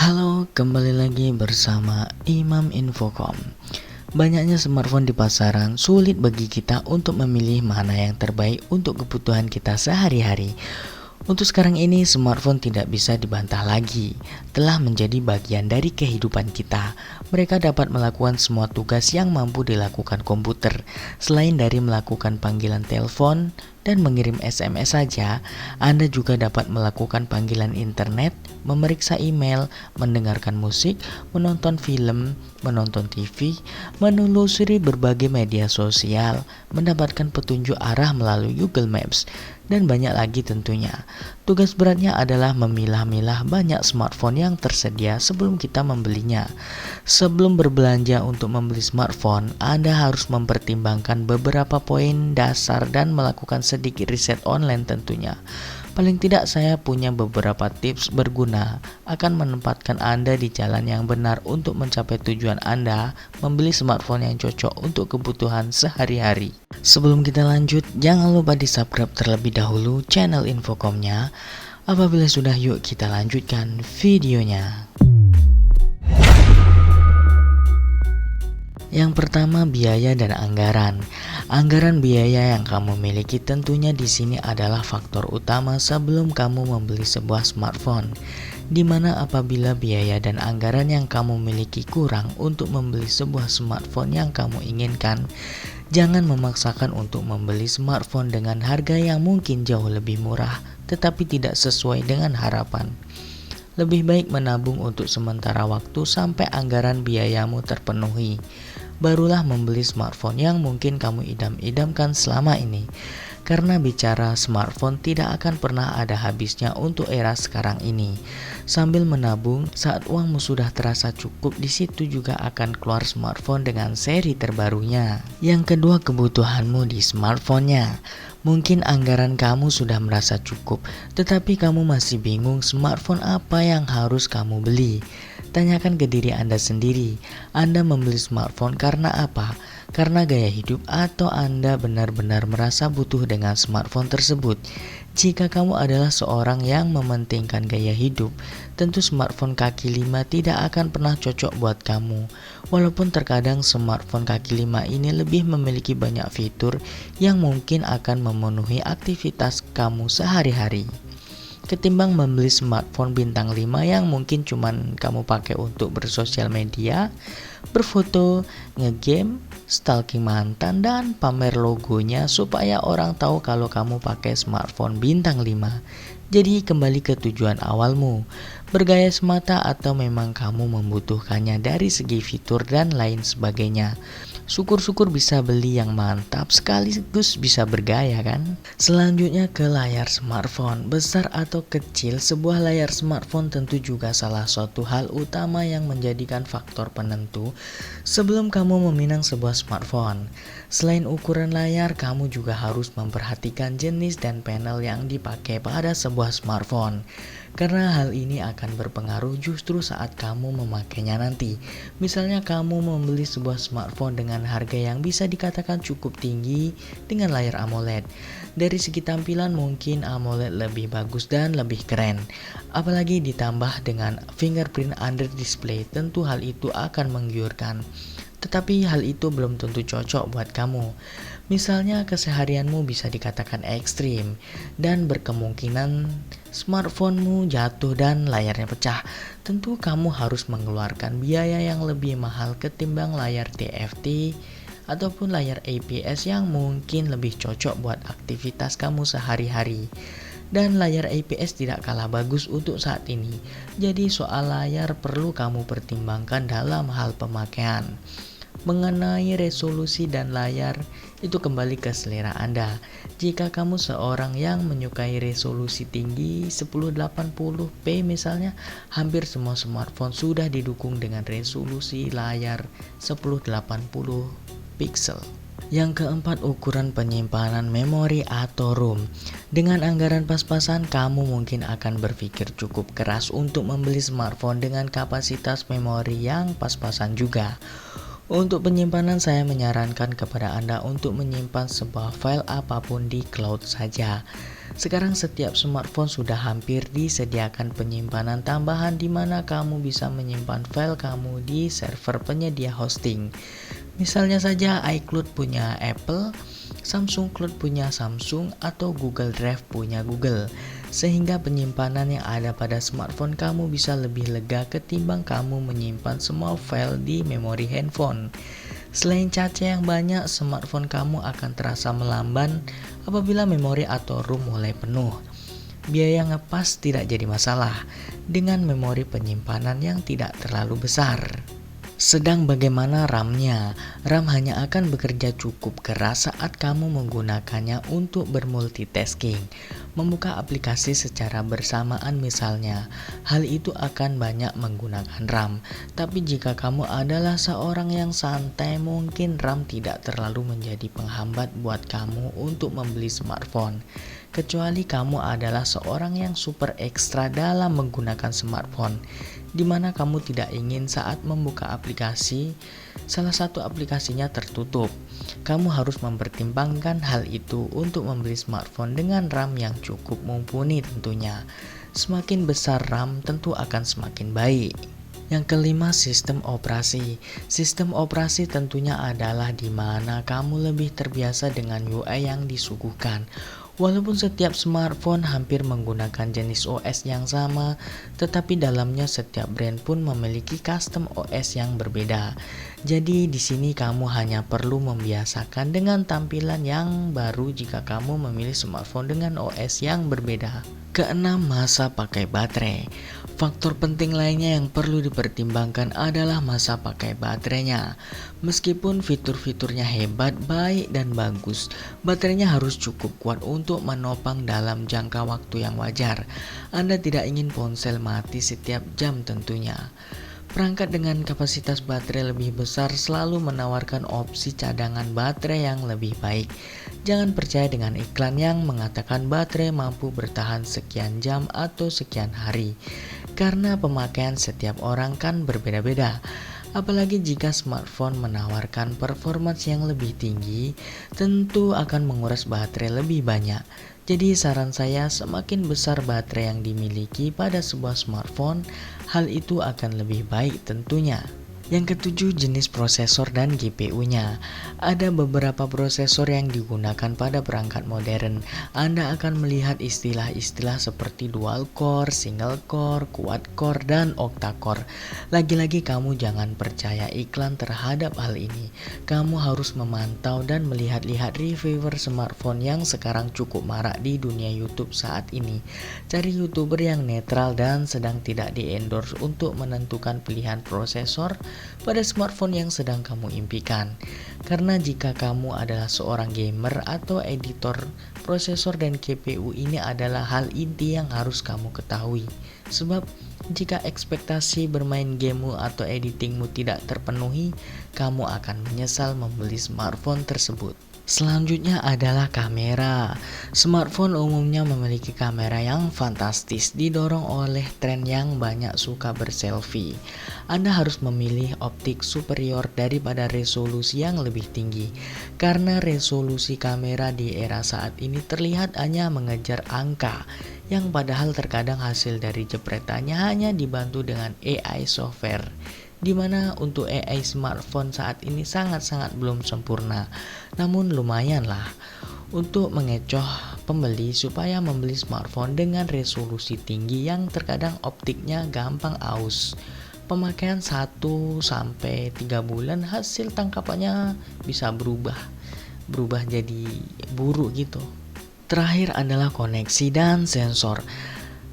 Halo, kembali lagi bersama Imam Infocom. Banyaknya smartphone di pasaran, sulit bagi kita untuk memilih mana yang terbaik untuk kebutuhan kita sehari-hari. Untuk sekarang ini, smartphone tidak bisa dibantah lagi, telah menjadi bagian dari kehidupan kita. Mereka dapat melakukan semua tugas yang mampu dilakukan komputer. Selain dari melakukan panggilan telepon dan mengirim SMS saja, Anda juga dapat melakukan panggilan internet, memeriksa email, mendengarkan musik, menonton film, menonton TV, menelusuri berbagai media sosial, mendapatkan petunjuk arah melalui Google Maps, dan banyak lagi tentunya. Tugas beratnya adalah memilah-milah banyak smartphone yang tersedia sebelum kita membelinya. Sebelum berbelanja untuk membeli smartphone, Anda harus mempertimbangkan beberapa poin dasar dan melakukan sedikit riset online tentunya. Paling tidak saya punya beberapa tips berguna akan menempatkan Anda di jalan yang benar untuk mencapai tujuan Anda membeli smartphone yang cocok untuk kebutuhan sehari-hari. Sebelum kita lanjut, jangan lupa di subscribe terlebih dahulu channel Infocomnya. Apabila sudah, yuk kita lanjutkan videonya. Yang pertama, biaya dan anggaran. Anggaran biaya yang kamu miliki tentunya di sini adalah faktor utama sebelum kamu membeli sebuah smartphone. Di mana apabila biaya dan anggaran yang kamu miliki kurang untuk membeli sebuah smartphone yang kamu inginkan, jangan memaksakan untuk membeli smartphone dengan harga yang mungkin jauh lebih murah, tetapi tidak sesuai dengan harapan. Lebih baik menabung untuk sementara waktu sampai anggaran biayamu terpenuhi. Barulah membeli smartphone yang mungkin kamu idam-idamkan selama ini. Karena bicara smartphone tidak akan pernah ada habisnya untuk era sekarang ini. Sambil menabung, saat uangmu sudah terasa cukup, di situ juga akan keluar smartphone dengan seri terbarunya. Yang kedua, kebutuhanmu di smartphone-nya. Mungkin anggaran kamu sudah merasa cukup, tetapi kamu masih bingung smartphone apa yang harus kamu beli. Tanyakan ke diri Anda sendiri, Anda membeli smartphone karena apa? Karena gaya hidup atau Anda benar-benar merasa butuh dengan smartphone tersebut? Jika kamu adalah seorang yang mementingkan gaya hidup, tentu smartphone kaki 5 tidak akan pernah cocok buat kamu. Walaupun terkadang smartphone kaki 5 ini lebih memiliki banyak fitur yang mungkin akan memenuhi aktivitas kamu sehari-hari, ketimbang membeli smartphone bintang 5 yang mungkin cuman kamu pakai untuk bersosial media, berfoto, ngegame, stalking mantan, dan pamer logonya supaya orang tahu kalau kamu pakai smartphone bintang 5. Jadi kembali ke tujuan awalmu, bergaya semata atau memang kamu membutuhkannya dari segi fitur dan lain sebagainya. Syukur-syukur bisa beli yang mantap sekaligus bisa bergaya kan. Selanjutnya ke layar smartphone. Besar atau kecil, sebuah layar smartphone tentu juga salah suatu hal utama yang menjadikan faktor penentu sebelum kamu meminang sebuah smartphone. Selain ukuran layar, kamu juga harus memperhatikan jenis dan panel yang dipakai pada sebuah smartphone. Karena hal ini akan berpengaruh justru saat kamu memakainya nanti. Misalnya kamu membeli sebuah smartphone dengan harga yang bisa dikatakan cukup tinggi dengan layar AMOLED. Dari segi tampilan mungkin AMOLED lebih bagus dan lebih keren. Apalagi ditambah dengan fingerprint under display, tentu hal itu akan menggiurkan. Tetapi hal itu belum tentu cocok buat kamu. Misalnya keseharianmu bisa dikatakan ekstrim dan berkemungkinan smartphonemu jatuh dan layarnya pecah. Tentu kamu harus mengeluarkan biaya yang lebih mahal ketimbang layar TFT ataupun layar IPS yang mungkin lebih cocok buat aktivitas kamu sehari-hari. Dan layar IPS tidak kalah bagus untuk saat ini. Jadi soal layar perlu kamu pertimbangkan dalam hal pemakaian. Mengenai resolusi dan layar, itu kembali ke selera Anda. Jika kamu seorang yang menyukai resolusi tinggi 1080p misalnya, hampir semua smartphone sudah didukung dengan resolusi layar 1080 pixel. Yang keempat, ukuran penyimpanan memori atau ROM. Dengan anggaran pas-pasan, kamu mungkin akan berpikir cukup keras untuk membeli smartphone dengan kapasitas memori yang pas-pasan juga. Untuk penyimpanan saya menyarankan kepada Anda untuk menyimpan sebuah file apapun di cloud saja. Sekarang setiap smartphone sudah hampir disediakan penyimpanan tambahan di mana kamu bisa menyimpan file kamu di server penyedia hosting. Misalnya saja iCloud punya Apple, Samsung Cloud punya Samsung, atau Google Drive punya Google. Sehingga penyimpanan yang ada pada smartphone kamu bisa lebih lega ketimbang kamu menyimpan semua file di memori handphone. Selain caca yang banyak, smartphone kamu akan terasa melamban apabila memori atau ROM mulai penuh. Biaya ngepas tidak jadi masalah dengan memori penyimpanan yang tidak terlalu besar. Sedang bagaimana RAM-nya? RAM hanya akan bekerja cukup keras saat kamu menggunakannya untuk bermultitasking, membuka aplikasi secara bersamaan misalnya. Hal itu akan banyak menggunakan RAM. Tapi jika kamu adalah seorang yang santai, mungkin RAM tidak terlalu menjadi penghambat buat kamu untuk membeli smartphone. Kecuali kamu adalah seorang yang super ekstra dalam menggunakan smartphone, di mana kamu tidak ingin saat membuka aplikasi, salah satu aplikasinya tertutup. Kamu harus mempertimbangkan hal itu untuk membeli smartphone dengan RAM yang cukup mumpuni tentunya. Semakin besar RAM tentu akan semakin baik. Yang kelima, sistem operasi. Sistem operasi tentunya adalah di mana kamu lebih terbiasa dengan UI yang disuguhkan. Walaupun setiap smartphone hampir menggunakan jenis OS yang sama, tetapi dalamnya setiap brand pun memiliki custom OS yang berbeda. Jadi di sini kamu hanya perlu membiasakan dengan tampilan yang baru jika kamu memilih smartphone dengan OS yang berbeda. Keenam, masa pakai baterai. Faktor penting lainnya yang perlu dipertimbangkan adalah masa pakai baterainya. Meskipun fitur-fiturnya hebat, baik dan bagus, baterainya harus cukup kuat untuk menopang dalam jangka waktu yang wajar. Anda tidak ingin ponsel mati setiap jam tentunya. Perangkat dengan kapasitas baterai lebih besar selalu menawarkan opsi cadangan baterai yang lebih baik. Jangan percaya dengan iklan yang mengatakan baterai mampu bertahan sekian jam atau sekian hari, karena pemakaian setiap orang kan berbeda-beda. Apalagi jika smartphone menawarkan performance yang lebih tinggi, tentu akan menguras baterai lebih banyak. Jadi saran saya, semakin besar baterai yang dimiliki pada sebuah smartphone, hal itu akan lebih baik tentunya. Yang ketujuh, jenis prosesor dan GPU-nya. Ada beberapa prosesor yang digunakan pada perangkat modern. Anda akan melihat istilah-istilah seperti dual core, single core, quad core, dan octa core. Lagi-lagi kamu jangan percaya iklan terhadap hal ini. Kamu harus memantau dan melihat-lihat reviewer smartphone yang sekarang cukup marak di dunia YouTube saat ini. Cari YouTuber yang netral dan sedang tidak di-endorse untuk menentukan pilihan prosesor pada smartphone yang sedang kamu impikan. Karena jika kamu adalah seorang gamer atau editor, prosesor dan GPU ini adalah hal inti yang harus kamu ketahui. Sebab jika ekspektasi bermain gamemu atau editingmu tidak terpenuhi, kamu akan menyesal membeli smartphone tersebut. Selanjutnya adalah kamera. Smartphone umumnya memiliki kamera yang fantastis, didorong oleh tren yang banyak suka berselfie. Anda harus memilih optik superior daripada resolusi yang lebih tinggi, karena resolusi kamera di era saat ini terlihat hanya mengejar angka, yang padahal terkadang hasil dari jepretannya hanya dibantu dengan AI software, di mana untuk AI smartphone saat ini sangat-sangat belum sempurna. Namun lumayan lah untuk mengecoh pembeli supaya membeli smartphone dengan resolusi tinggi yang terkadang optiknya gampang aus. Pemakaian 1-3 bulan hasil tangkapannya bisa berubah jadi buruk gitu. Terakhir adalah koneksi dan sensor.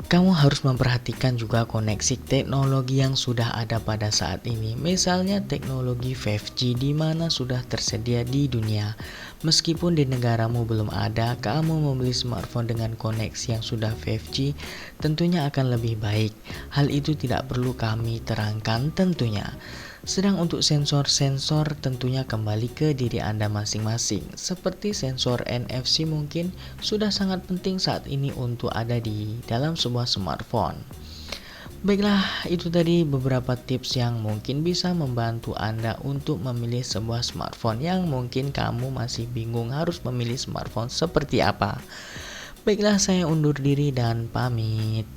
Kamu harus memperhatikan juga koneksi teknologi yang sudah ada pada saat ini. Misalnya teknologi 5G di mana sudah tersedia di dunia. Meskipun di negaramu belum ada, kamu membeli smartphone dengan koneksi yang sudah 5G tentunya akan lebih baik. Hal itu tidak perlu kami terangkan tentunya. Sedang untuk sensor-sensor tentunya kembali ke diri Anda masing-masing. Seperti sensor NFC mungkin sudah sangat penting saat ini untuk ada di dalam sebuah smartphone. Baiklah, itu tadi beberapa tips yang mungkin bisa membantu Anda untuk memilih sebuah smartphone yang mungkin kamu masih bingung harus memilih smartphone seperti apa. Baiklah, saya undur diri dan pamit.